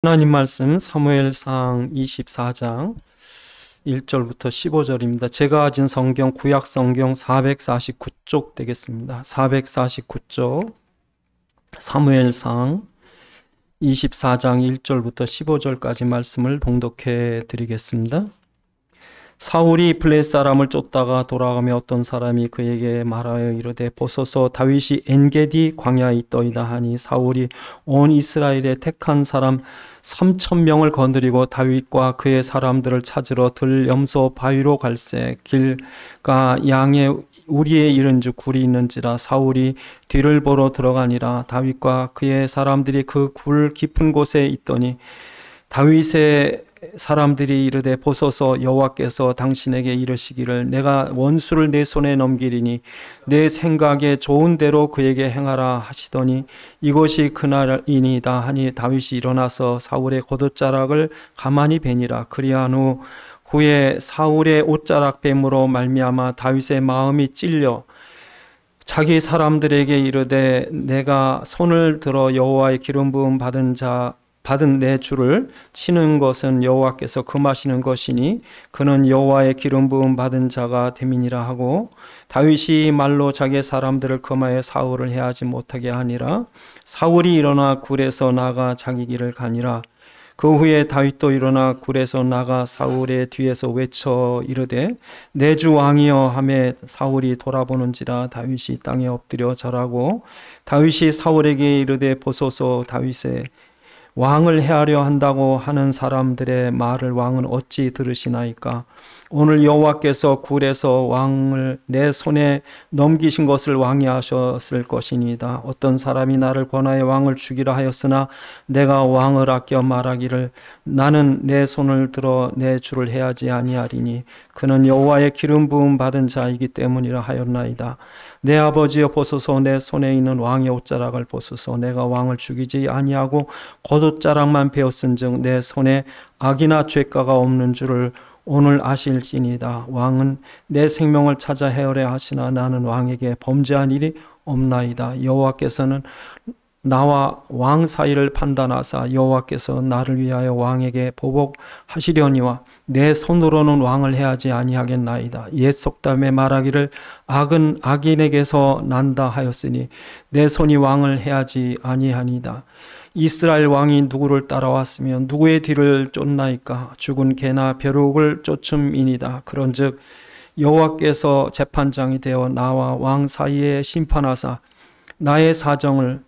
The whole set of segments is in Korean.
하나님 말씀 사무엘상 24장 1절부터 15절입니다. 제가 가진 성경 구약 성경 449쪽 되겠습니다. 449쪽 사무엘상 24장 1절부터 15절까지 말씀을 봉독해 드리겠습니다. 사울이 블레셋 사람을 쫓다가 돌아가며 어떤 사람이 그에게 말하여 이르되 보소서 다윗이 엔게디 광야에 있더이다 하니 사울이 온 이스라엘의 택한 사람 3,000명을 거느리고 다윗과 그의 사람들을 찾으러 들 염소 바위로 갈새 길가 양에 우리에 이른즉 굴이 있는지라 사울이 뒤를 보러 들어가니라. 다윗과 그의 사람들이 그 굴 깊은 곳에 있더니 다윗의 사람들이 이르되 보소서 여호와께서 당신에게 이르시기를 내가 원수를 내 손에 넘기리니 내 생각에 좋은 대로 그에게 행하라 하시더니 이것이 그날이니이다 하니 다윗이 일어나서 사울의 겉옷자락을 가만히 베니라. 그리한 후에 사울의 옷자락 뱀으로 말미암아 다윗의 마음이 찔려 자기 사람들에게 이르되 내가 손을 들어 여호와의 기름 부음 받은 내 주를 치는 것은 여호와께서 금하시는 것이니 그는 여호와의 기름 부음 받은 자가 됨이니라 하고 다윗이 말로 자기 사람들을 금하여 사울을 해하지 못하게 하니라. 사울이 일어나 굴에서 나가 자기 길을 가니라. 그 후에 다윗도 일어나 굴에서 나가 사울의 뒤에서 외쳐 이르되 내 주 왕이여 하매 사울이 돌아보는지라 다윗이 땅에 엎드려 절하고 다윗이 사울에게 이르되 보소서 다윗의 왕을 해하려 한다고 하는 사람들의 말을 왕은 어찌 들으시나이까? 오늘 여호와께서 굴에서 왕을 내 손에 넘기신 것을 왕이 하셨을 것이니이다. 어떤 사람이 나를 권하여 왕을 죽이라 하였으나 내가 왕을 아껴 말하기를 나는 내 손을 들어 내 주를 해하지 아니하리니 그는 여호와의 기름 부음 받은 자이기 때문이라 하였나이다. 내 아버지여 보소서 내 손에 있는 왕의 옷자락을 보소서 내가 왕을 죽이지 아니하고 겉옷자락만 베었은즉 내 손에 악이나 죄가가 없는 줄을 오늘 아실지니이다. 왕은 내 생명을 찾아 헤아려 하시나 나는 왕에게 범죄한 일이 없나이다. 여호와께서는 나와 왕 사이를 판단하사 여호와께서 나를 위하여 왕에게 보복하시려니와 내 손으로는 왕을 해하지 아니하겠나이다. 옛 속담에 말하기를 악은 악인에게서 난다 하였으니 내 손이 왕을 해하지 아니하니이다. 이스라엘 왕이 누구를 따라왔으며 누구의 뒤를 쫓나이까? 죽은 개나 벼룩을 쫓음이니이다. 그런즉 여호와께서 재판장이 되어 나와 왕 사이에 심판하사 나의 사정을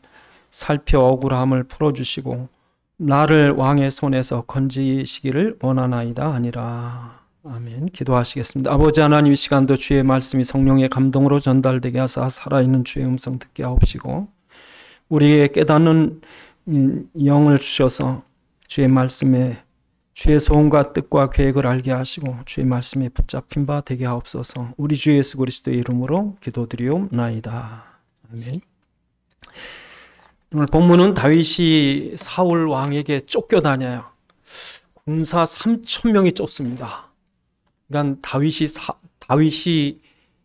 살펴 억울함을 풀어주시고 나를 왕의 손에서 건지시기를 원하나이다 하니라. 아멘. 기도하시겠습니다. 아버지 하나님, 이 시간도 주의 말씀이 성령의 감동으로 전달되게 하사 살아있는 주의 음성 듣게 하옵시고 우리에게 깨닫는 영을 주셔서 주의 말씀에 주의 소원과 뜻과 계획을 알게 하시고 주의 말씀에 붙잡힌 바 되게 하옵소서. 우리 주 예수 그리스도의 이름으로 기도드리옵나이다. 아멘. 오늘 본문은 다윗이 사울 왕에게 쫓겨다녀요. 군사 3,000명이 쫓습니다. 그러니까 다윗이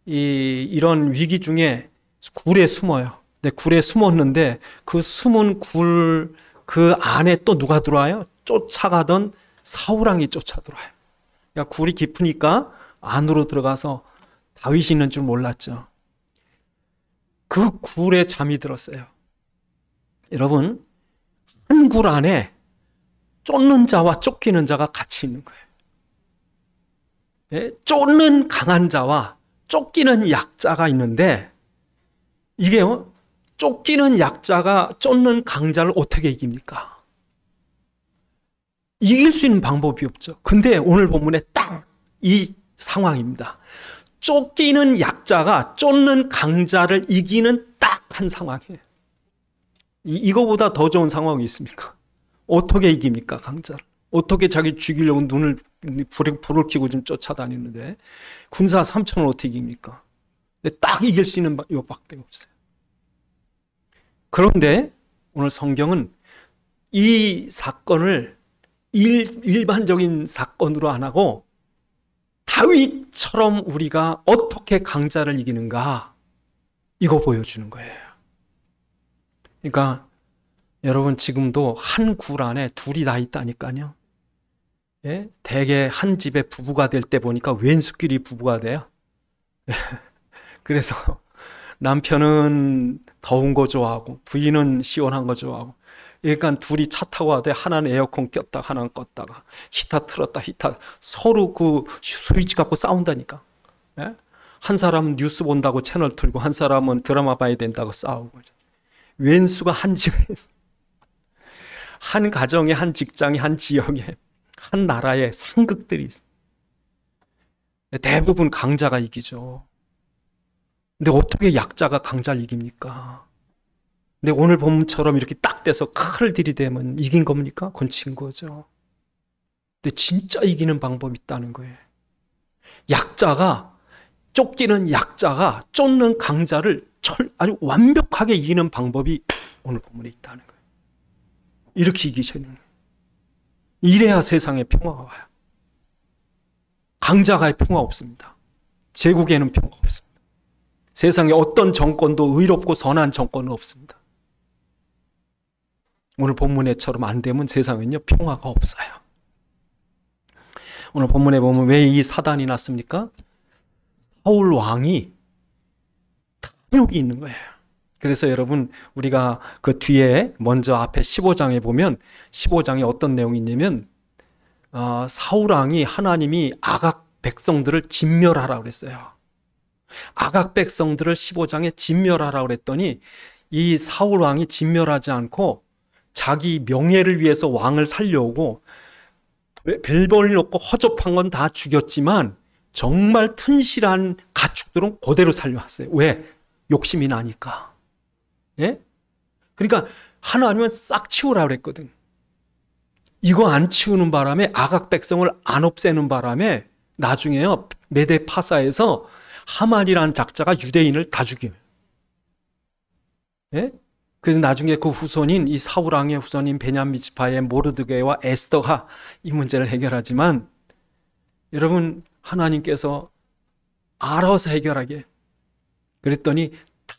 이런 위기 중에 굴에 숨어요. 근데 굴에 숨었는데 그 숨은 굴 그 안에 또 누가 들어와요? 쫓아가던 사울 왕이 쫓아 들어와요. 그러니까 굴이 깊으니까 안으로 들어가서 다윗이 있는 줄 몰랐죠. 그 굴에 잠이 들었어요. 여러분, 한 굴 안에 쫓는 자와 쫓기는 자가 같이 있는 거예요. 예? 쫓는 강한 자와 쫓기는 약자가 있는데 이게요, 쫓기는 약자가 쫓는 강자를 어떻게 이깁니까? 이길 수 있는 방법이 없죠. 근데 오늘 본문에 딱 이 상황입니다. 쫓기는 약자가 쫓는 강자를 이기는 딱 한 상황이에요. 이거보다 더 좋은 상황이 있습니까? 어떻게 이깁니까, 강자를? 어떻게 자기 죽이려고 불을 켜고 좀 쫓아다니는데 군사 3,000을 어떻게 이깁니까? 딱 이길 수 있는 방법밖에 없어요. 그런데 오늘 성경은 이 사건을 일반적인 사건으로 안 하고 다윗처럼 우리가 어떻게 강자를 이기는가 이거 보여주는 거예요. 그러니까 여러분 지금도 한 굴 안에 둘이 다 있다니까요. 예? 대개 한 집에 부부가 될 때 보니까 왼수끼리 부부가 돼요. 그래서 남편은 더운 거 좋아하고 부인은 시원한 거 좋아하고, 그러니까 둘이 차 타고 가되 하나는 에어컨 꼈다가 하나는 껐다가 히터 틀었다 히터, 서로 그 스위치 갖고 싸운다니까. 예? 한 사람은 뉴스 본다고 채널 틀고 한 사람은 드라마 봐야 된다고 싸우고. 왼수가 한 집에, 한 가정에, 한 직장에, 한 지역에, 한 나라에 상극들이 있어요. 대부분 강자가 이기죠. 근데 어떻게 약자가 강자를 이깁니까? 근데 오늘 본문처럼 이렇게 딱 돼서 칼을 들이대면 이긴 겁니까? 그건 진 거죠. 근데 진짜 이기는 방법이 있다는 거예요. 쫓기는 약자가 쫓는 강자를 아주 완벽하게 이기는 방법이 오늘 본문에 있다는 거예요. 이렇게 이기셔야 돼요. 이래야 세상에 평화가 와요. 강자가 평화 없습니다. 제국에는 평화 없습니다. 세상에 어떤 정권도 의롭고 선한 정권은 없습니다. 오늘 본문에처럼 안 되면 세상에는요 평화가 없어요. 오늘 본문에 보면 왜 이 사단이 났습니까? 사울 왕이 탐욕이 있는 거예요. 그래서 여러분 우리가 그 뒤에 먼저 앞에 15장에 보면 15장에 어떤 내용이 있냐면 사울 왕이 하나님이 아각 백성들을 진멸하라고 그랬어요. 아각 백성들을 15장에 진멸하라고 그랬더니 이 사울 왕이 진멸하지 않고 자기 명예를 위해서 왕을 살려오고 별벌 놓고 허접한 건 다 죽였지만 정말 튼실한 가축들은 그대로 살려왔어요. 왜? 욕심이 나니까. 예? 그러니까 하나님은 싹 치우라고 그랬거든. 이거 안 치우는 바람에 아각 백성을 안 없애는 바람에 나중에요 메대 파사에서 하만이라는 작자가 유대인을 다 죽여요. 예? 그래서 나중에 그 후손인 이 사울 왕의 후손인 베냐민 지파의 모르드게와 에스더가 이 문제를 해결하지만 여러분 하나님께서 알아서 해결하게 그랬더니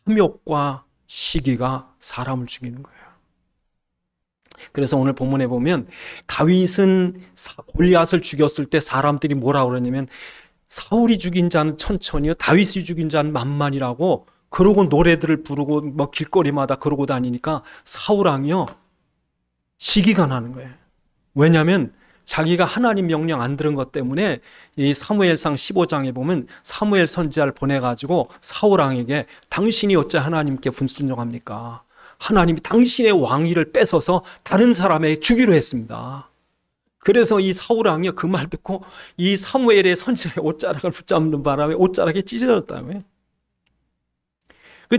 탐욕과 시기가 사람을 죽이는 거예요. 그래서 오늘 본문에 보면 다윗은 골리앗을 죽였을 때 사람들이 뭐라고 그러냐면 사울이 죽인 자는 천천히요 다윗이 죽인 자는 만만이라고 그러고 노래들을 부르고 뭐 길거리마다 그러고 다니니까 사울 왕이요 시기가 나는 거예요. 왜냐하면 자기가 하나님 명령 안 들은 것 때문에 이 사무엘상 15장에 보면 사무엘 선지자를 보내가지고 사울 왕에게 당신이 어째 하나님께 불순종합니까? 하나님이 당신의 왕위를 뺏어서 다른 사람에게 주기로 했습니다. 그래서 이 사울 왕이 그 말 듣고 이 사무엘의 선지자의 옷자락을 붙잡는 바람에 옷자락이 찢어졌다고요.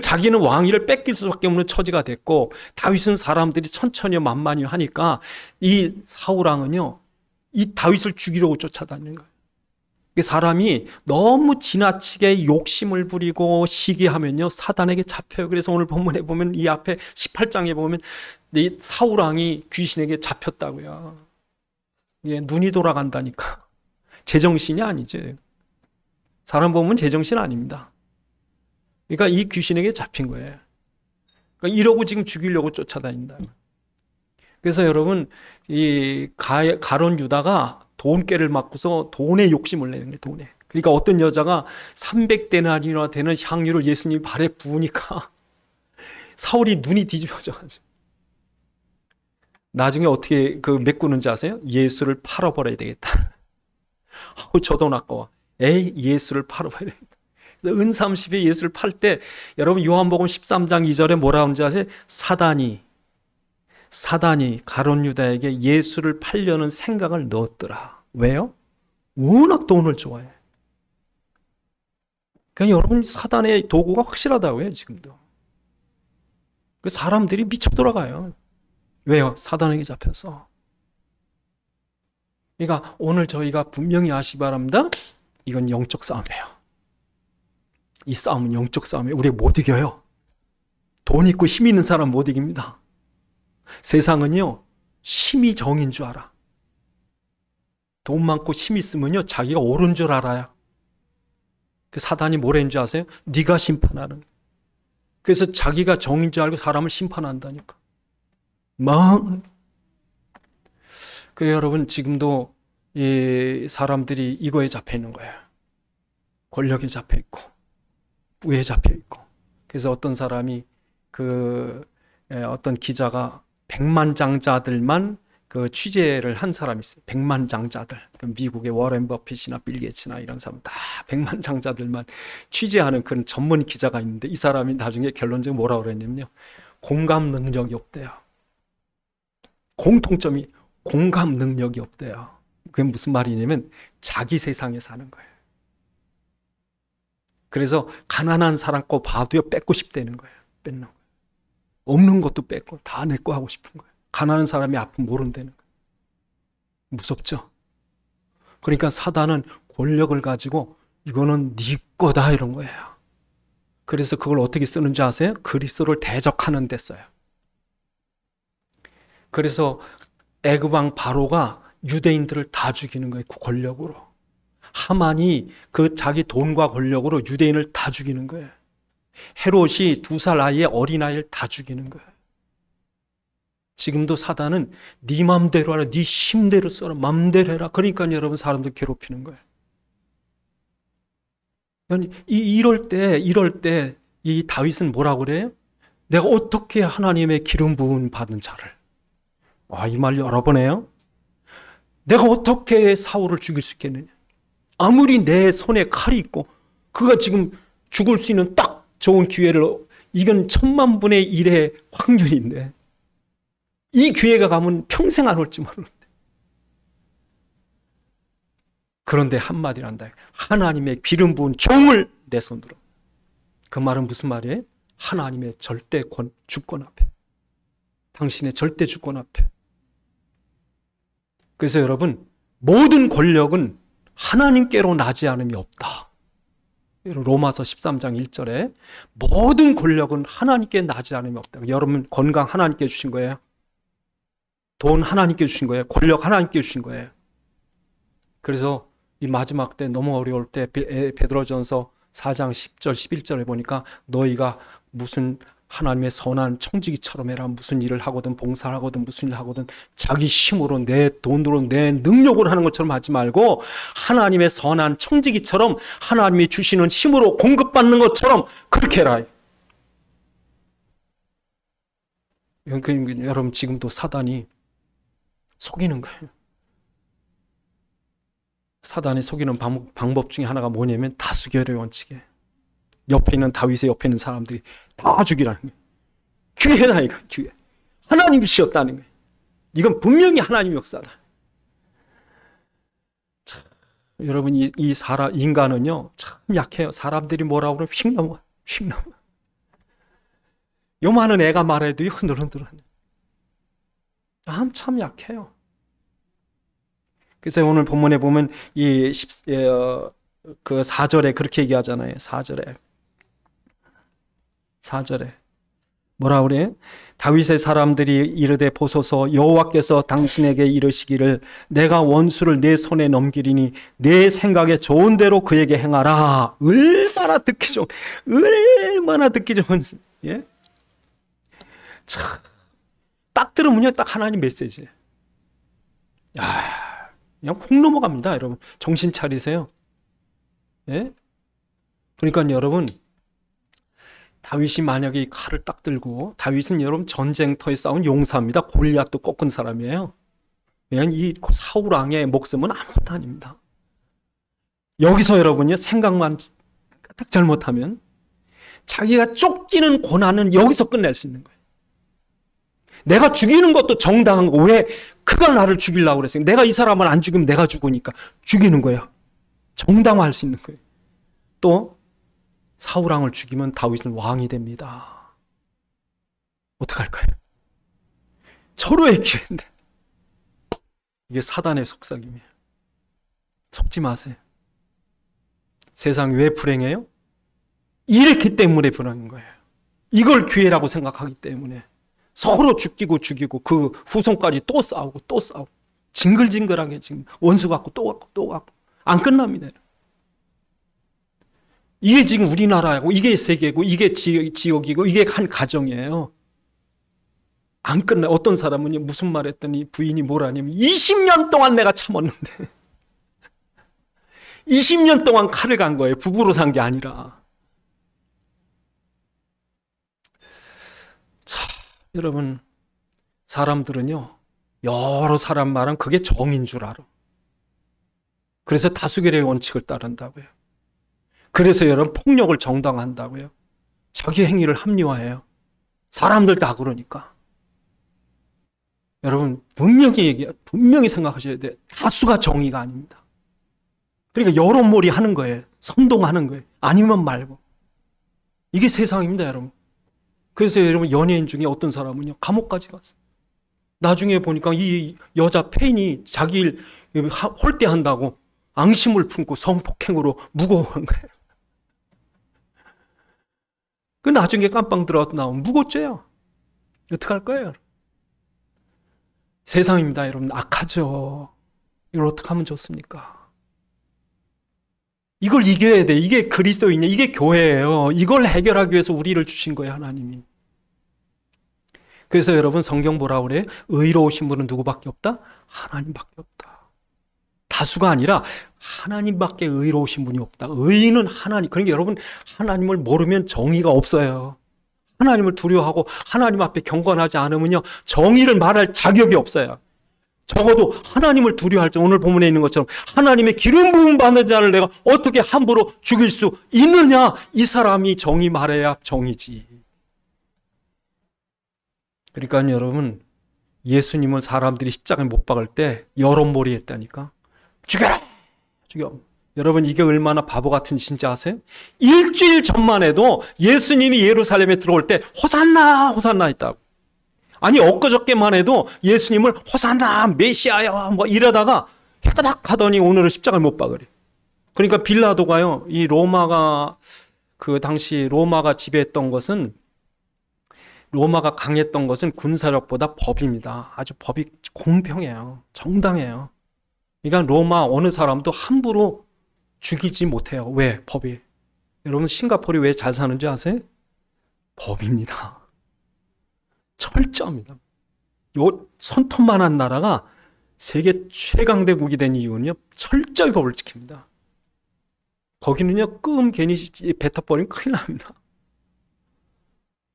자기는 왕위를 뺏길 수밖에 없는 처지가 됐고 다윗은 사람들이 천천히 만만히 하니까 이 사울 왕은요 이 다윗을 죽이려고 쫓아다니는 거예요. 사람이 너무 지나치게 욕심을 부리고 시기하면요 사단에게 잡혀요. 그래서 오늘 본문에 보면 이 앞에 18장에 보면 이 사울 왕이 귀신에게 잡혔다고요. 예, 눈이 돌아간다니까. 제정신이 아니죠. 사람 보면 제정신 아닙니다. 그러니까 이 귀신에게 잡힌 거예요. 그러니까 이러고 지금 죽이려고 쫓아다닌다. 그래서 여러분 이 가론 유다가 돈깨를 맞고서 돈에 욕심을 내는 거예요. 돈에. 그러니까 어떤 여자가 300데나리나 되는 향유를 예수님 발에 부으니까 사울이 눈이 뒤집어져가지고 나중에 어떻게 그 메꾸는지 아세요? 예수를 팔아버려야 되겠다. 저 돈 아까워. 예수를 팔아버려야 되겠다. 은 30에 예수를 팔 때 여러분 요한복음 13장 2절에 뭐라 하는지 아세요? 사단이 가론 유다에게 예수를 팔려는 생각을 넣었더라. 왜요? 워낙 돈을 좋아해. 그러니까 여러분 사단의 도구가 확실하다고요 지금도. 사람들이 미쳐 돌아가요. 왜요? 사단에게 잡혀서. 그러니까 오늘 저희가 분명히 아시기 바랍니다. 이건 영적 싸움이에요. 이 싸움은 영적 싸움이에요. 우리가 못 이겨요. 돈 있고 힘 있는 사람 못 이깁니다. 세상은요 힘이 정인 줄 알아. 돈 많고 힘 있으면요 자기가 옳은 줄 알아요. 그 사단이 뭐라는 줄 아세요? 네가 심판하는. 그래서 자기가 정인 줄 알고 사람을 심판한다니까. 멍. 그 여러분 지금도 이 사람들이 이거에 잡혀 있는 거예요. 권력에 잡혀 있고 부에 잡혀 있고. 그래서 어떤 사람이 어떤 기자가 백만장자들만 그 취재를 한 사람이 있어요. 백만장자들. 미국의 워렌 버핏이나 빌 게이츠나 이런 사람 다 백만장자들만 취재하는 그런 전문 기자가 있는데 이 사람이 나중에 결론적으로 뭐라고 그랬냐면요. 공감 능력이 없대요. 공통점이 공감 능력이 없대요. 그게 무슨 말이냐면 자기 세상에 사는 거예요. 그래서 가난한 사람 거 봐도요 뺏고 싶다는 거예요. 뺏는 거예요. 없는 것도 뺏고 다 내 거 하고 싶은 거예요. 가난한 사람이 아픔 모른다는 거예요. 무섭죠? 그러니까 사단은 권력을 가지고 이거는 네 거다 이런 거예요. 그래서 그걸 어떻게 쓰는지 아세요? 그리스도를 대적하는 데 써요. 그래서 애굽왕 바로가 유대인들을 다 죽이는 거예요. 그 권력으로. 하만이 그 자기 돈과 권력으로 유대인을 다 죽이는 거예요. 헤롯이 2살 아이의 어린아이를 다 죽이는 거예요. 지금도 사단은 네 맘대로 하라, 네 힘대로 써라, 맘대로 해라. 그러니까 여러분 사람들 괴롭히는 거예요. 이럴 때 이 다윗은 뭐라고 그래요? 내가 어떻게 하나님의 기름 부음 받은 자를, 이 말 여러 번 해요. 내가 어떻게 사울을 죽일 수 있겠느냐? 아무리 내 손에 칼이 있고 그가 지금 죽을 수 있는 딱 좋은 기회를, 이건 1000만분의 1의 확률인데 이 기회가 가면 평생 안 올지 모르는데. 그런데 한마디를 한다. 하나님의 기름 부은 종을 내 손으로. 그 말은 무슨 말이에요? 하나님의 절대 주권 앞에, 당신의 절대 주권 앞에. 그래서 여러분, 모든 권력은 하나님께로 나지 않음이 없다. 로마서 13장 1절에 모든 권력은 하나님께 나지 않음이 없다. 여러분 건강 하나님께 주신 거예요. 돈 하나님께 주신 거예요. 권력 하나님께 주신 거예요. 그래서 이 마지막 때 너무 어려울 때 베드로전서 4장 10절 11절에 보니까 너희가 무슨 하나님의 선한 청지기처럼 해라. 무슨 일을 하거든 봉사를 하거든 무슨 일을 하거든 자기 힘으로 내 돈으로 내 능력으로 하는 것처럼 하지 말고 하나님의 선한 청지기처럼 하나님이 주시는 힘으로 공급받는 것처럼 그렇게 해라. 여러분 지금도 사단이 속이는 거예요. 사단이 속이는 방법 중에 하나가 뭐냐면 다수결의 원칙이에요. 옆에 있는 다윗의 옆에 있는 사람들이 다 죽이라는 거예요. 기회다 이거 기회. 하나님이셨다는 거예요. 이건 분명히 하나님 역사다. 참, 여러분 인간은요 참 약해요. 사람들이 뭐라고 그러면 휙 넘어가요. 휙 넘어. 요만한 애가 말해도 흔들흔들. 참 약해요. 그래서 오늘 본문에 보면 그 4절에 그렇게 얘기하잖아요. 4절에 뭐라 그래? 다윗의 사람들이 이르되 보소서 여호와께서 당신에게 이르시기를 내가 원수를 내 손에 넘기리니 내 생각에 좋은 대로 그에게 행하라. 얼마나 듣기 좋은 예? 참, 딱 들으면요 딱 하나님 메시지. 그냥 훅 넘어갑니다. 여러분 정신 차리세요. 예? 그러니까 여러분 다윗이 만약에 이 칼을 딱 들고, 다윗은 여러분 전쟁터에 싸운 용사입니다. 골리앗도 꺾은 사람이에요. 왜냐하면 이 사울 왕의 목숨은 아무것도 아닙니다. 여기서 여러분요 생각만 딱 잘못하면 자기가 쫓기는 고난은 여기서 끝낼 수 있는 거예요. 내가 죽이는 것도 정당한 거. 왜 그가 나를 죽이려고 그랬어요? 내가 이 사람을 안 죽이면 내가 죽으니까 죽이는 거예요. 정당화할 수 있는 거예요. 또 사울 왕을 죽이면 다윗은 왕이 됩니다. 어떡할까요? 서로의 기회인데. 이게 사단의 속삭임이에요. 속지 마세요. 세상이 왜 불행해요? 이렇기 때문에 불행한 거예요. 이걸 기회라고 생각하기 때문에 서로 죽이고 그 후손까지 또 싸우고 징글징글하게 지금 원수 갖고 또 갖고 안 끝납니다. 이게 지금 우리나라고 이게 세계고 이게 지역이고 이게 한 가정이에요. 안 끝나. 어떤 사람은 무슨 말 했더니 부인이 뭐라냐면 20년 동안 내가 참았는데 20년 동안 칼을 간 거예요. 부부로 산 게 아니라. 자, 여러분, 사람들은요, 여러 사람 말은 그게 정인 줄 알아. 그래서 다수결의 원칙을 따른다고요. 그래서 여러분 폭력을 정당화한다고요. 자기 행위를 합리화해요. 사람들 다 그러니까. 여러분 분명히 생각하셔야 돼요. 다수가 정의가 아닙니다. 그러니까 여론몰이 하는 거예요. 선동하는 거예요. 아니면 말고. 이게 세상입니다, 여러분. 그래서 여러분 연예인 중에 어떤 사람은요 감옥까지 갔어요. 나중에 보니까 이 여자 팬이 자기를 홀대한다고 앙심을 품고 성폭행으로 무고한 거예요. 그 나중에 깜빵 들어가서 나오면 무고죄야. 어떡할 거예요? 세상입니다, 여러분. 악하죠. 이걸 어떻게 하면 좋습니까? 이걸 이겨야 돼. 이게 그리스도인이야. 이게 교회예요. 이걸 해결하기 위해서 우리를 주신 거예요, 하나님이. 그래서 여러분 성경 뭐라고 그래요? 의로우신 분은 누구밖에 없다? 하나님밖에 없다. 다수가 아니라 하나님밖에 의로우신 분이 없다. 의인은 하나님. 그러니까 여러분 하나님을 모르면 정의가 없어요. 하나님을 두려워하고 하나님 앞에 경건하지 않으면요 정의를 말할 자격이 없어요. 적어도 하나님을 두려워할 줄 오늘 본문에 있는 것처럼 하나님의 기름 부음 받는 자를 내가 어떻게 함부로 죽일 수 있느냐? 이 사람이 정의 말해야 정의지. 그러니까 여러분 예수님을 사람들이 십자가에 못 박을 때 여론몰이 했다니까. 죽여라! 죽여. 여러분 이게 얼마나 바보 같은 짓인지 아세요? 일주일 전만 해도 예수님이 예루살렘에 들어올 때 호산나 호산나 했다고. 아니 엊그저께만 해도 예수님을 호산나 메시아야 뭐 이러다가 해까닥 하더니 오늘은 십자가에 못 박으래. 그러니까 빌라도가요 이 로마가 그 당시 로마가 지배했던 것은 로마가 강했던 것은 군사력보다 법입니다. 아주 법이 공평해요. 정당해요. 그러니까 로마 어느 사람도 함부로 죽이지 못해요. 왜? 법이. 여러분 싱가포르이 왜 잘 사는지 아세요? 법입니다. 철저합니다. 요 손톱만한 나라가 세계 최강대국이 된 이유는요. 철저히 법을 지킵니다. 거기는요. 괜히 뱉어버리면 큰일 납니다.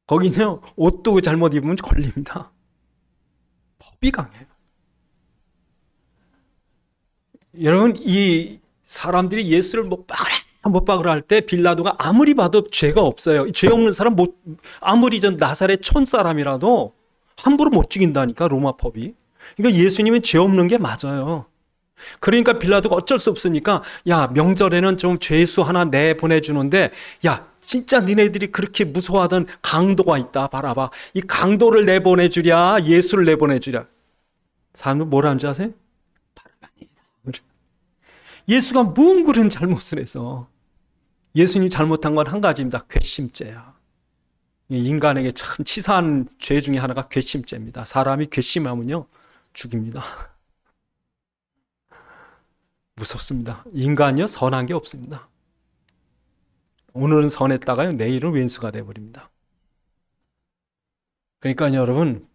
거기는요. 옷도 잘못 입으면 걸립니다. 법이 강해요. 여러분 이 사람들이 예수를 못 박으라 할 때 빌라도가 아무리 봐도 죄가 없어요. 죄 없는 사람 아무리 전 나사렛 촌 사람이라도 함부로 못 죽인다니까 로마 법이. 그러니까 예수님은 죄 없는 게 맞아요. 그러니까 빌라도가 어쩔 수 없으니까 야 명절에는 좀 죄수 하나 내보내주는데 야 진짜 니네들이 그렇게 무서워하던 강도가 있다. 봐라봐. 이 강도를 내보내주랴 예수를 내보내주랴. 사람들 뭐라는 줄 아세요? 예수가 뭔 그런 잘못을 해서. 예수님이 잘못한 건 한 가지입니다. 괘씸죄야. 인간에게 참 치사한 죄 중에 하나가 괘씸죄입니다. 사람이 괘씸하면요 죽입니다. 무섭습니다. 인간이요 선한 게 없습니다. 오늘은 선했다가요 내일은 왼수가 돼버립니다. 그러니까 여러분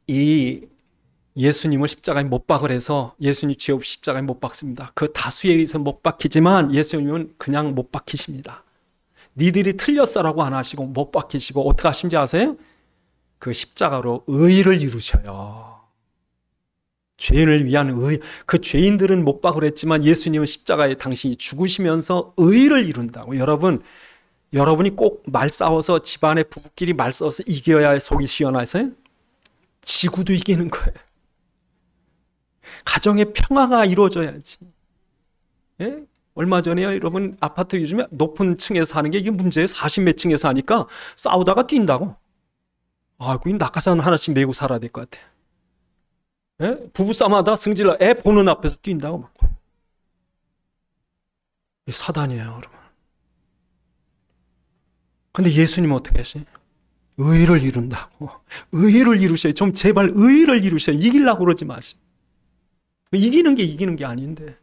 이 예수님을 십자가에 못 박으래서 예수님 죄 없이 십자가에 못 박습니다. 그 다수에 의해서 못 박히지만 예수님은 그냥 못 박히십니다. 니들이 틀렸어라고 안 하시고 못 박히시고 어떻게 하신지 아세요? 그 십자가로 의를 이루셔요. 죄인을 위한 의. 그 죄인들은 못 박으랬지만 예수님은 십자가에 당신이 죽으시면서 의를 이룬다고. 여러분이 꼭 말싸워서 집안의 부부끼리 말싸워서 이겨야 속이 시원하세요? 지구도 이기는 거예요. 가정의 평화가 이루어져야지. 예? 얼마 전에요, 여러분 아파트 요즘에 높은 층에서 사는 게 이게 문제예요. 40몇 층에서 하니까 싸우다가 뛴다고. 아이고, 낙하산 하나씩 메고 살아야 될 것 같아. 예? 부부싸움하다 승질나 애 보는 앞에서 뛴다고 막. 사단이에요, 여러분. 근데 예수님은 어떻게 하시요? 의를 이룬다고. 의를 이루셔요. 좀 제발 의를 이루셔요. 이기려고 그러지 마시고. 이기는 게 아닌데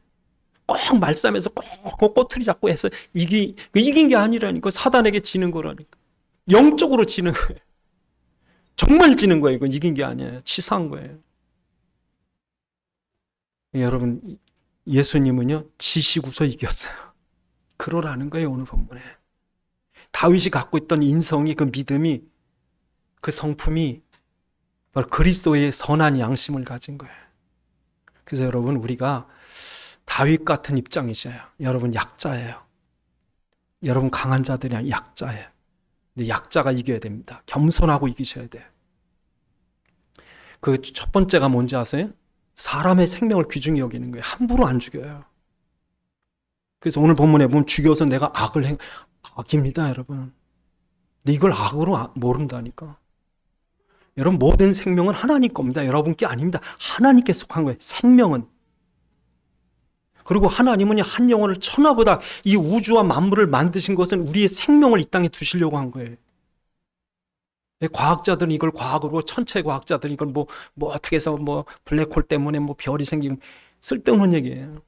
꼭 말싸움에서 꼭 꼬투리 잡고 해서 이긴 게 아니라니까. 사단에게 지는 거라니까. 영적으로 지는 거예요. 정말 지는 거예요. 이건 이긴 게 아니에요. 치사한 거예요. 여러분, 예수님은요, 지시고서 이겼어요. 그러라는 거예요, 오늘 본문에. 다윗이 갖고 있던 인성이, 그 믿음이, 그 성품이 바로 그리스도의 선한 양심을 가진 거예요. 그래서 여러분, 우리가 다윗 같은 입장이셔요. 여러분 약자예요. 여러분 강한 자들이 약자예요. 근데 약자가 이겨야 됩니다. 겸손하고 이기셔야 돼요. 그 첫 번째가 뭔지 아세요? 사람의 생명을 귀중히 여기는 거예요. 함부로 안 죽여요. 그래서 오늘 본문에 보면 죽여서 내가 악입니다, 여러분. 근데 이걸 악으로 모른다니까. 여러분, 모든 생명은 하나님 겁니다. 여러분 게 아닙니다. 하나님께 속한 거예요. 생명은. 그리고 하나님은 한 영혼을 천하보다 이 우주와 만물을 만드신 것은 우리의 생명을 이 땅에 두시려고 한 거예요. 과학자들은 이걸 과학으로, 천체 과학자들은 이걸 뭐 어떻게 해서 블랙홀 때문에 별이 생기면 쓸데없는 얘기예요.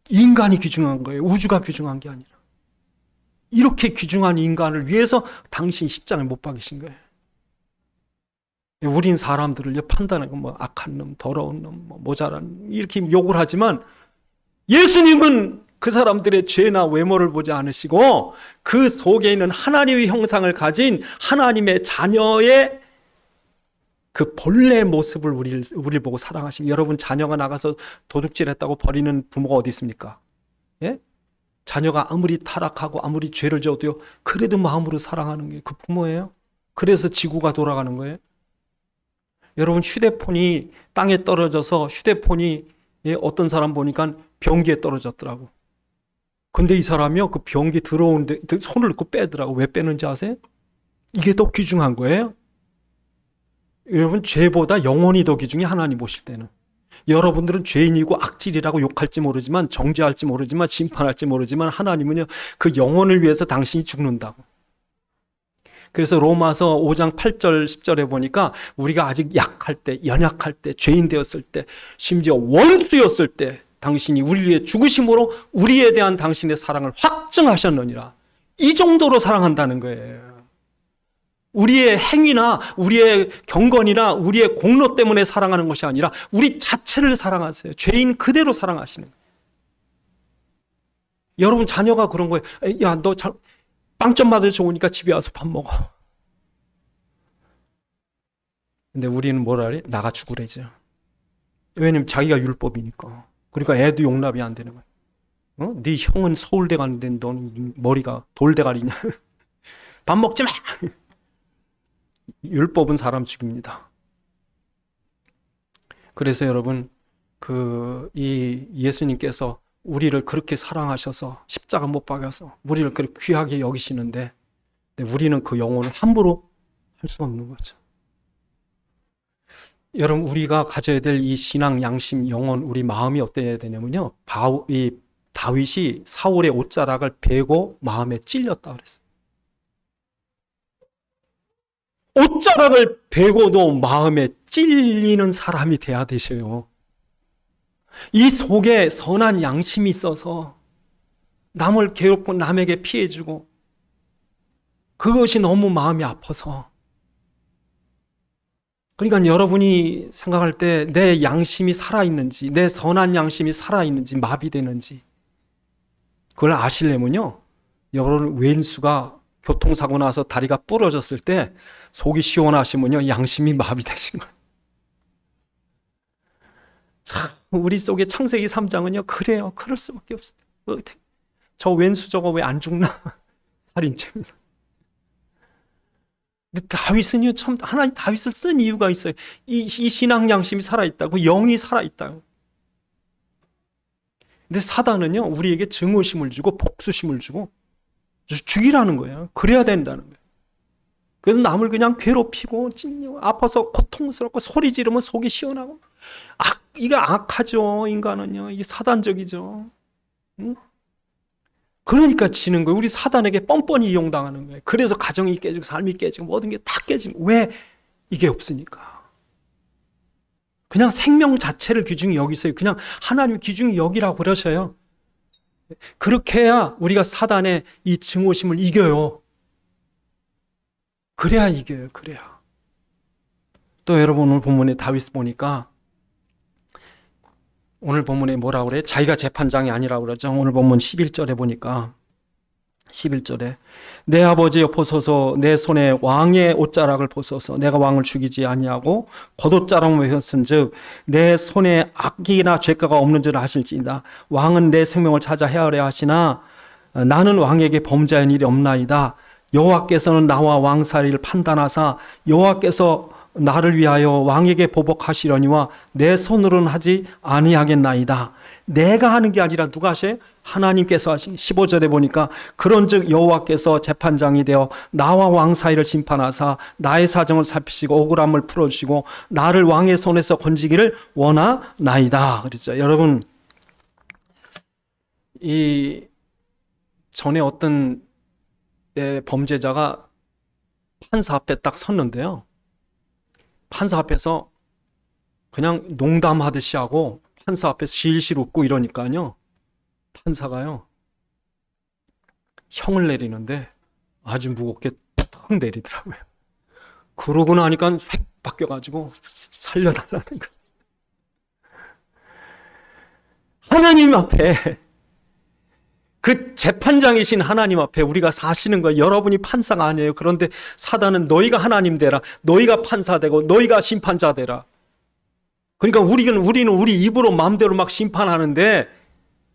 인간이 귀중한 거예요. 우주가 귀중한 게 아니라. 이렇게 귀중한 인간을 위해서 당신 십자가에 못 박이신 거예요. 우린 사람들을 판단하고 악한 놈, 더러운 놈, 모자란 이렇게 욕을 하지만 예수님은 그 사람들의 죄나 외모를 보지 않으시고 그 속에 있는 하나님의 형상을 가진 하나님의 자녀의 그 본래 모습을 우리를 보고 사랑하시고, 여러분 자녀가 나가서 도둑질했다고 버리는 부모가 어디 있습니까? 예? 자녀가 아무리 타락하고 아무리 죄를 져도요, 그래도 마음으로 사랑하는 게 그 부모예요. 그래서 지구가 돌아가는 거예요. 여러분, 휴대폰이 땅에 떨어져서 휴대폰이 어떤 사람 보니까 변기에 떨어졌더라고. 근데 이 사람이요, 그 변기 들어오는데 손을 넣고 빼더라고. 왜 빼는지 아세요? 이게 더 귀중한 거예요. 여러분, 죄보다 영혼이 더 귀중해, 하나님 보실 때는. 여러분들은 죄인이고 악질이라고 욕할지 모르지만, 정죄할지 모르지만, 심판할지 모르지만, 하나님은요, 그 영혼을 위해서 당신이 죽는다고. 그래서 로마서 5장 8절 10절에 보니까 우리가 아직 약할 때, 연약할 때, 죄인 되었을 때, 심지어 원수였을 때 당신이 우리를 위해 죽으심으로 우리에 대한 당신의 사랑을 확증하셨느니라. 이 정도로 사랑한다는 거예요. 우리의 행위나 우리의 경건이나 우리의 공로 때문에 사랑하는 것이 아니라 우리 자체를 사랑하세요. 죄인 그대로 사랑하시는 거예요. 여러분 자녀가 그런 거예요. 야, 너 빵점 맞아서 좋으니까 집에 와서 밥 먹어. 근데 우리는 뭐라 그래? 나가 죽으래죠. 왜냐면 자기가 율법이니까. 그러니까 애도 용납이 안 되는 거야. 네 형은 서울대 가는데 너는 머리가 돌대가리냐. 밥 먹지 마. 율법은 사람 죽입니다. 그래서 여러분, 이 예수님께서 우리를 그렇게 사랑하셔서 십자가 못 박아서 우리를 그렇게 귀하게 여기시는데, 우리는 그 영혼을 함부로 할 수 없는 거죠. 여러분, 우리가 가져야 될 이 신앙, 양심, 영혼, 우리 마음이 어때야 되냐면요, 이 다윗이 사울의 옷자락을 베고 마음에 찔렸다 그랬어요. 옷자락을 베고도 마음에 찔리는 사람이 돼야 되셔요. 이 속에 선한 양심이 있어서 남을 괴롭고 남에게 피해주고, 그것이 너무 마음이 아파서. 그러니까 여러분이 생각할 때 내 양심이 살아있는지, 내 선한 양심이 살아있는지, 마비되는지 그걸 아시려면요, 여러분 왼수가 교통사고 나서 다리가 부러졌을 때 속이 시원하시면요, 양심이 마비되신 거예요. 참, 우리 속에 창세기 3장은요 그래요. 그럴 수밖에 없어요. 저 왼수 저거 왜 안 죽나? 살인죄입니다. 근데 다윗은요, 참 하나님 다윗을 쓴 이유가 있어요. 이 신앙 양심이 살아있다고, 영이 살아있다고. 근데 사단은요, 우리에게 증오심을 주고 복수심을 주고 죽이라는 거예요. 그래야 된다는 거예요. 그래서 남을 그냥 괴롭히고 아파서 고통스럽고 소리 지르면 속이 시원하고, 이게 악하죠. 인간은요, 이게 사단적이죠. 응? 그러니까 지는 거예요. 우리 사단에게 뻔뻔히 이용당하는 거예요. 그래서 가정이 깨지고 삶이 깨지고 모든 게 다 깨지는 거예요. 왜? 이게 없으니까. 그냥 생명 자체를 귀중히 여기세요. 그냥 하나님 귀중히 여기라고 그러셔요. 그렇게 해야 우리가 사단의 이 증오심을 이겨요. 그래야 이겨요. 그래야. 또 여러분 오늘 본문에 다윗 보니까 오늘 본문에 뭐라고 그래? 자기가 재판장이 아니라고 그러죠. 오늘 본문 11절에 보니까 11절에 내 아버지여 보소서 내 손에 왕의 옷자락을 보소서 내가 왕을 죽이지 아니하고 겉옷자락을 베었은즉 내 손에 악이나 죄가가 없는 줄 아실지이다. 왕은 내 생명을 찾아 헤아려 하시나 나는 왕에게 범죄한 일이 없나이다. 여호와께서는 나와 왕사이를 판단하사 여호와께서 나를 위하여 왕에게 보복하시려니와 내 손으로는 하지 아니하겠나이다. 내가 하는 게 아니라 누가 하셔요? 하나님께서 하신. 15절에 보니까 그런즉 여호와께서 재판장이 되어 나와 왕 사이를 심판하사 나의 사정을 살피시고 억울함을 풀어주시고 나를 왕의 손에서 건지기를 원하나이다. 그랬죠. 여러분, 이 전에 어떤 범죄자가 판사 앞에 딱 섰는데요. 판사 앞에서 그냥 농담하듯이 하고 판사 앞에서 실실 웃고 이러니까요. 판사가요. 형을 내리는데 아주 무겁게 턱 내리더라고요. 그러고 나니까 획 바뀌어가지고 살려달라는 거예요. 하나님 앞에 그 재판장이신 하나님 앞에 우리가 사시는 거예요. 여러분이 판사가 아니에요. 그런데 사단은 너희가 하나님 되라. 너희가 판사 되고 너희가 심판자 되라. 그러니까 우리는 우리 입으로 마음대로 막 심판하는데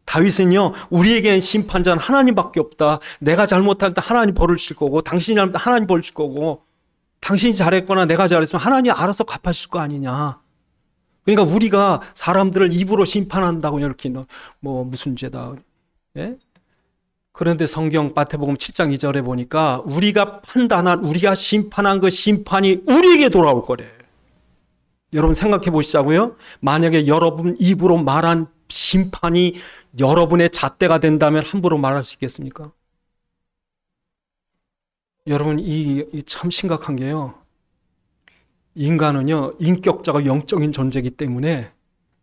다윗은요. 우리에게는 심판자는 하나님밖에 없다. 내가 잘못할 때 하나님 벌을 줄 거고 당신이 잘못할 때 하나님 벌을 줄 거고 당신이 잘했거나 내가 잘했으면 하나님이 알아서 갚아줄 거 아니냐. 그러니까 우리가 사람들을 입으로 심판한다고 이렇게 뭐 무슨 죄다. 예? 그런데 성경 마태복음 7장 2절에 보니까 우리가 심판한 그 심판이 우리에게 돌아올 거래. 여러분 생각해 보시자고요. 만약에 여러분 입으로 말한 심판이 여러분의 잣대가 된다면 함부로 말할 수 있겠습니까? 여러분 이 참 심각한 게요. 인간은요 인격자가 영적인 존재이기 때문에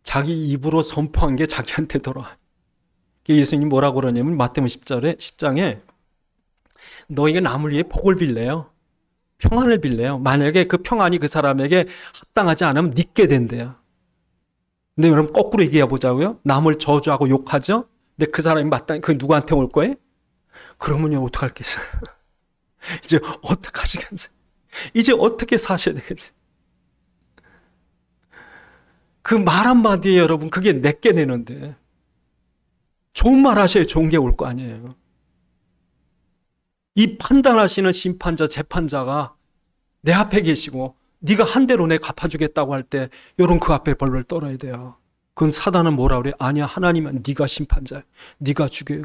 자기 입으로 선포한 게 자기한테 돌아와요. 예수님이 뭐라고 그러냐면 마태복음 10장에 너희가 남을 위해 복을 빌래요. 평안을 빌래요. 만약에 그 평안이 그 사람에게 합당하지 않으면 닉게 된대요. 근데 여러분 거꾸로 얘기해 보자고요. 남을 저주하고 욕하죠. 근데 그 사람이 마땅히 그 누구한테 올 거예요? 그러면요 어떡하겠어요? 이제 어떡하시겠어요? 이제 어떻게 사셔야 되겠어요? 그 말 한마디에 여러분 그게 내게 되는데 좋은 말 하셔야 좋은 게 올 거 아니에요. 이 판단하시는 심판자, 재판자가 내 앞에 계시고 네가 한 대로 내 갚아주겠다고 할 때 여러분 그 앞에 벌벌 떨어야 돼요. 그건 사단은 뭐라 그래? 아니야 하나님은 네가 심판자야. 네가 죽여요.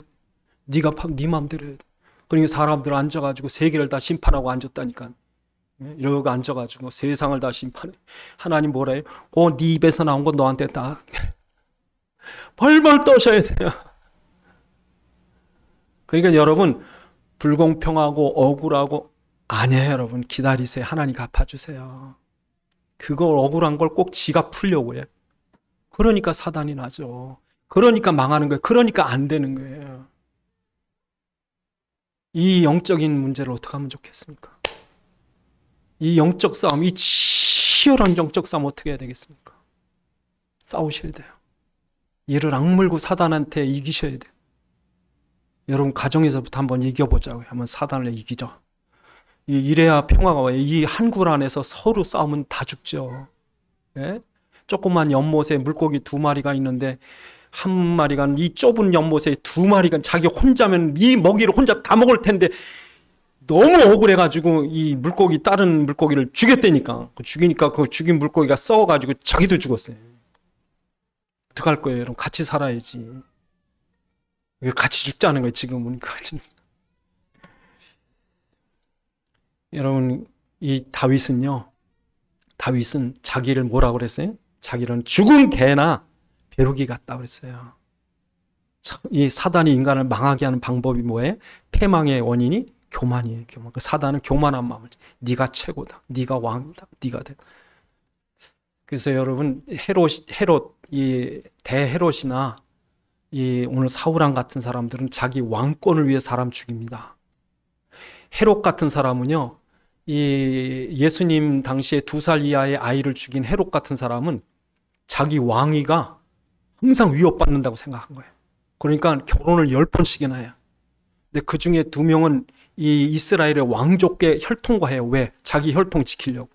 네가 네 마음대로 해야 돼. 그러니까 사람들 앉아가지고 세계를 다 심판하고 앉았다니까. 이러고 앉아가지고 세상을 다 심판해. 하나님 뭐라 해요? 네 입에서 나온 건 너한테 다 벌벌 떠셔야 돼요. 그러니까 여러분 불공평하고 억울하고 아니에요. 여러분 기다리세요. 하나님 갚아주세요. 그걸 억울한 걸 꼭 지가 풀려고 해요. 그러니까 사단이 나죠. 그러니까 망하는 거예요. 그러니까 안 되는 거예요. 이 영적인 문제를 어떻게 하면 좋겠습니까? 이 영적 싸움, 이 치열한 영적 싸움 어떻게 해야 되겠습니까? 싸우셔야 돼요. 이를 악물고 사단한테 이기셔야 돼요. 여러분 가정에서부터 한번 이겨보자고요. 한번 사단을 이기죠. 이래야 평화가 와요. 이 한 굴 안에서 서로 싸우면 다 죽죠. 예? 조그만 연못에 물고기 2마리가 있는데 한 마리가 이 좁은 연못에 2마리가 자기 혼자면 이 먹이를 혼자 다 먹을 텐데 너무 억울해가지고 이 물고기 다른 물고기를 죽였다니까. 죽이니까 그 죽인 물고기가 썩어가지고 자기도 죽었어요. 어떡할 거예요? 여러분 같이 살아야지. 같이 죽자는 거예요. 지금은 같이. 여러분 이 다윗은 자기를 뭐라고 그랬어요? 자기는 죽은 개나 벼룩이 같다 그랬어요. 이 사단이 인간을 망하게 하는 방법이 뭐예요? 패망의 원인이 교만이에요. 교만. 그 사단은 교만한 마음을. 네가 최고다. 네가 왕이다. 네가 돼. 그래서 여러분 헤롯 이 대헤롯이나 이 오늘 사울왕 같은 사람들은 자기 왕권을 위해 사람 죽입니다. 헤롯 같은 사람은요, 이 예수님 당시에 2살 이하의 아이를 죽인 헤롯 같은 사람은 자기 왕위가 항상 위협받는다고 생각한 거예요. 그러니까 결혼을 10번씩이나 해요. 근데 그 중에 2명은 이 이스라엘의 왕족계 혈통과해요. 왜? 자기 혈통 지키려고.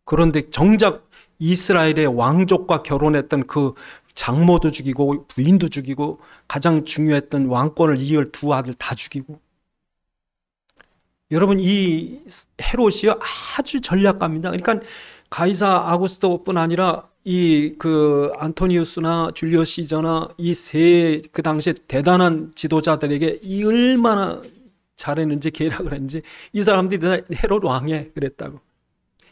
그런데 정작 이스라엘의 왕족과 결혼했던 그 장모도 죽이고 부인도 죽이고 가장 중요했던 왕권을 이을 2 아들 다 죽이고. 여러분, 이 헤롯이요 아주 전략가입니다. 그러니까 가이사 아구스토뿐 아니라 이 그 안토니우스나 줄리어스 시저나 이 그 당시에 대단한 지도자들에게 이 얼마나 잘했는지 계략을 했는지 이 사람들이 다 헤롯 왕에 그랬다고.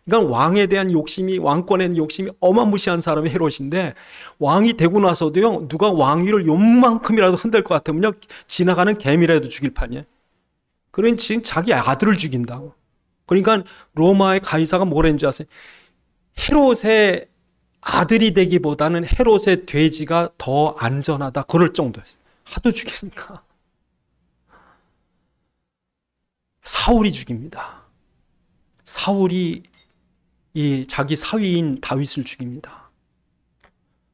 그러니까 왕에 대한 욕심이, 왕권에 대한 욕심이 어마무시한 사람이 헤롯인데, 왕이 되고 나서도요 누가 왕위를 요만큼이라도 흔들 것 같으면요 지나가는 개미라도 죽일 판이에요. 그러니 지금 자기 아들을 죽인다고. 그러니까 로마의 가이사가 뭐라 했는지 아세요? 헤롯의 아들이 되기보다는 헤롯의 돼지가 더 안전하다 그럴 정도였어요. 하도 죽이니까. 사울이 죽입니다. 사울이 이 자기 사위인 다윗을 죽입니다.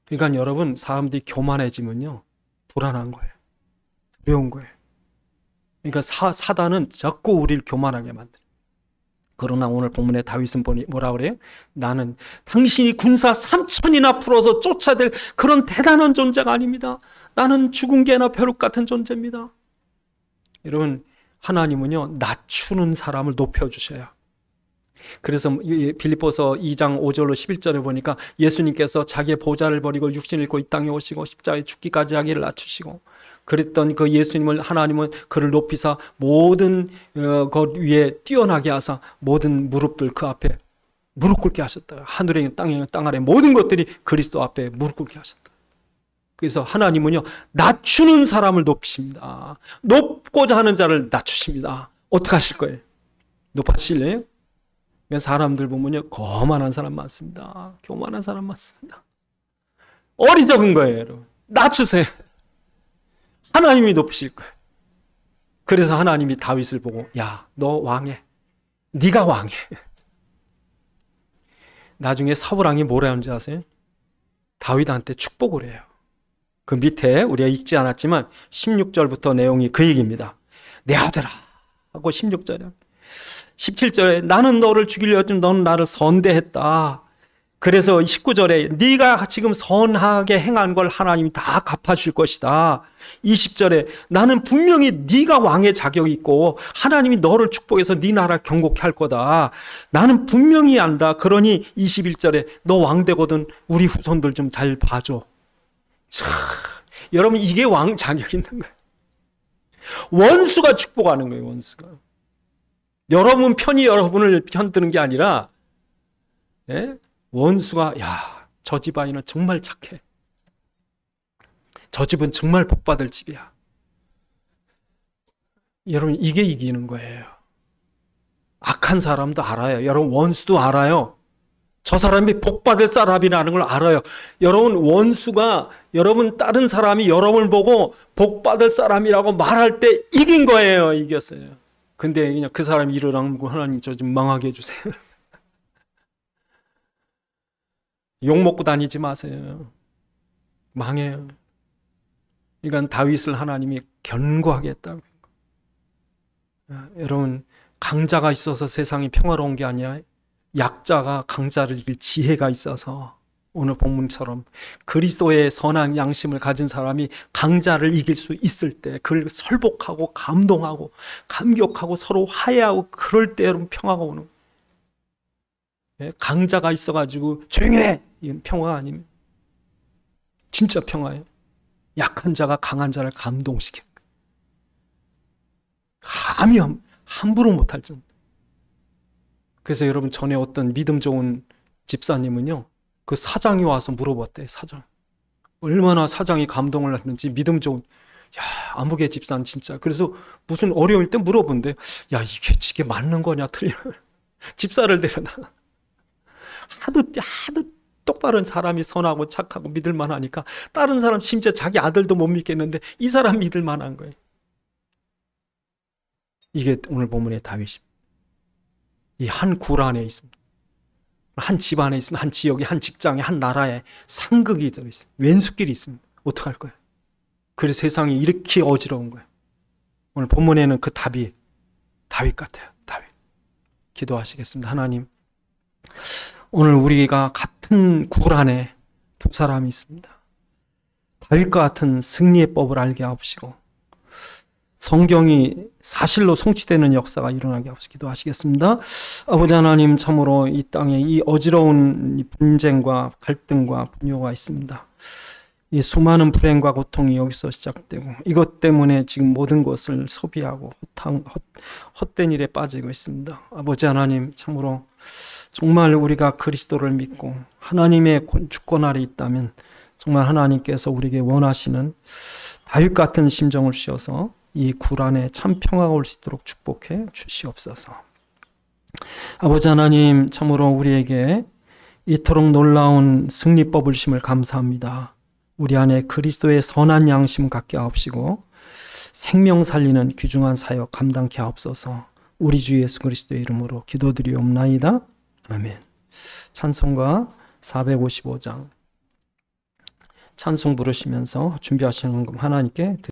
그러니까 여러분, 사람들이 교만해지면요 불안한 거예요. 두려운 거예요. 그러니까 사단은 자꾸 우리를 교만하게 만들어요. 그러나 오늘 본문의 다윗은 뭐라 그래요? 나는 당신이 군사 3,000이나 풀어서 쫓아댈 그런 대단한 존재가 아닙니다. 나는 죽은 개나 벼룩 같은 존재입니다. 여러분, 하나님은요 낮추는 사람을 높여주셔요. 그래서 빌립보서 2장 5절로 11절에 보니까 예수님께서 자기의 보좌를 버리고 육신을 입고 이 땅에 오시고 십자가에 죽기까지 하기를 낮추시고, 그랬던 그 예수님을 하나님은 그를 높이사 모든 것 위에 뛰어나게 하사 모든 무릎들 그 앞에 무릎 꿇게 하셨다. 하늘에 있는 땅에 있는 땅 아래 모든 것들이 그리스도 앞에 무릎 꿇게 하셨다. 그래서 하나님은요 낮추는 사람을 높이십니다. 높고자 하는 자를 낮추십니다. 어떻게 하실 거예요? 높아지실래요? 사람들 보면요 거만한 사람 많습니다. 교만한 사람 많습니다. 어리석은 거예요. 여러분, 낮추세요. 하나님이 높이실 거예요. 그래서 하나님이 다윗을 보고 야, 너 왕해. 네가 왕해. 나중에 사울 왕이 뭐라 하는지 아세요? 다윗한테 축복을 해요. 그 밑에 우리가 읽지 않았지만 16절부터 내용이 그 얘기입니다. 내 아들아 하고 16절에 17절에 나는 너를 죽이려 했지만 너는 나를 선대했다. 그래서 19절에 네가 지금 선하게 행한 걸 하나님이 다 갚아줄 것이다. 20절에 나는 분명히 네가 왕의 자격이 있고 하나님이 너를 축복해서 네 나라 경고케 할 거다. 나는 분명히 안다. 그러니 21절에 너 왕 되거든 우리 후손들 좀 잘 봐줘. 참, 여러분 이게 왕 자격이 있는 거예요. 원수가 축복하는 거예요. 원수가. 여러분 편이 여러분을 편드는 게 아니라 원수가 야, 저 집 아이는 정말 착해. 저 집은 정말 복받을 집이야. 여러분 이게 이기는 거예요. 악한 사람도 알아요. 여러분 원수도 알아요. 저 사람이 복받을 사람이라는 걸 알아요. 여러분 원수가 여러분 다른 사람이 여러분을 보고 복받을 사람이라고 말할 때 이긴 거예요. 이겼어요. 근데 그냥 그 사람이 일어나고 하나님 저 좀 망하게 해주세요. 욕먹고 다니지 마세요. 망해요. 그러니까 다윗을 하나님이 견고하게 했다고. 여러분 강자가 있어서 세상이 평화로운 게 아니야. 약자가 강자를 이길 지혜가 있어서 오늘 본문처럼 그리스도의 선한 양심을 가진 사람이 강자를 이길 수 있을 때 그를 설복하고 감동하고 감격하고 서로 화해하고 그럴 때 여러분 평화가 오는 거예요. 강자가 있어가지고 조용히 해! 이건 평화가 아닙니다. 진짜 평화예요. 약한 자가 강한 자를 감동시키는 거예요. 감히 함부로 못할 정도. 그래서 여러분 전에 어떤 믿음 좋은 집사님은요 그 사장이 와서 물어봤대. 사장 얼마나 사장이 감동을 했는지 믿음 좋은 야 아무개 집사는 진짜. 그래서 무슨 어려울 때 물어본대. 야 이게 맞는 거냐 틀려. 집사를 데려다 하도 똑바른 사람이 선하고 착하고 믿을만 하니까 다른 사람 심지어 자기 아들도 못 믿겠는데 이 사람 믿을만 한 거예요. 이게 오늘 본문의 다윗입니다. 이 한 굴 안에 있습니다. 한 집 안에 있습니다. 한 지역에, 한 직장에, 한 나라에 상극이 들어있습니다. 왼수길이 있습니다. 어떡할 거예요? 그래서 세상이 이렇게 어지러운 거예요. 오늘 본문에는 그 답이 다윗 같아요. 다윗. 기도하시겠습니다. 하나님, 오늘 우리가 같은 굴 안에 두 사람이 있습니다. 다윗과 같은 승리의 법을 알게 하옵시고 성경이 사실로 성취되는 역사가 일어나게 하옵시고 기도하시겠습니다. 아버지 하나님, 참으로 이 땅에 이 어지러운 분쟁과 갈등과 분요가 있습니다. 이 수많은 불행과 고통이 여기서 시작되고 이것 때문에 지금 모든 것을 소비하고 헛된 일에 빠지고 있습니다. 아버지 하나님, 참으로 정말 우리가 그리스도를 믿고 하나님의 주권 아래 있다면 정말 하나님께서 우리에게 원하시는 다윗 같은 심정을 주셔서 이 굴 안에 참 평화가 올 수 있도록 축복해 주시옵소서. 아버지 하나님, 참으로 우리에게 이토록 놀라운 승리법을 주심을 감사합니다. 우리 안에 그리스도의 선한 양심 갖게 하옵시고 생명 살리는 귀중한 사역 감당케 하옵소서. 우리 주 예수 그리스도의 이름으로 기도드리옵나이다. 아멘. 찬송가 455장 찬송 부르시면서 준비하시는 금 하나님께